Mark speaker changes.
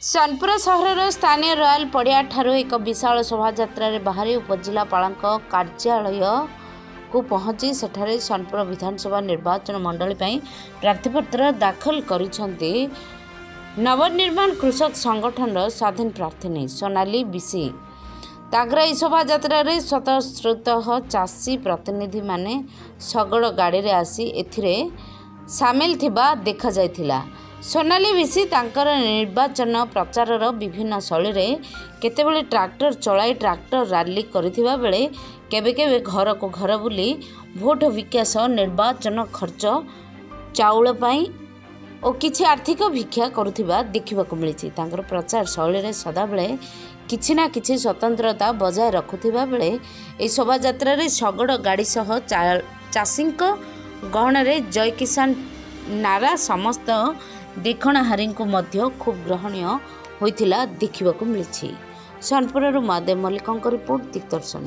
Speaker 1: सोनपुर सहर स्थानीय रॉयल पड़िया ठारू एक विशाल शोभा बाहरी उपजिलापाल कार्यालय को पहुंची सेठारे सोनपुर विधानसभा निर्वाचन मंडली प्रार्थीपत्र दाखल करिसेंती नवनिर्माण कृषक संगठन स्वाधीन प्रार्थी सोनाली बिसी ताग्रा ई शोभा स्वतःस्फूर्त चाषी प्रतिनिधि माने शगड़ गाड़ी रे आसी एथिरे सामिल थिबा देखा जायथिला। सोनाली बिसी तांकर निर्वाचन प्रचार विभिन्न शैली रे केतेबेले ट्रैक्टर चलाई ट्रैक्टर रैली करिथिबा बेले केबे केबे घर को घर बुली भोट विकास निर्वाचन खर्च चाउल पाई और किछि आर्थिक भिक्षा करुथिबा देखिबाकू मिलिछि। तांकर प्रचार शैली रे सदाबेले किछि ना किछि स्वतंत्रता बजाय रखुथिबा बेले ए शोभा रे शगड़ गाड़ी सह चाषीक गहन रे जय किसान नारा समस्त देखणाहारी को मध्य खूब ग्रहणीय होइथिला देखिबाकू मिलिछि। सोनपुरରୁ महादेव मल्लिकଙ୍କ रिपोर्ट दिग्दर्शन।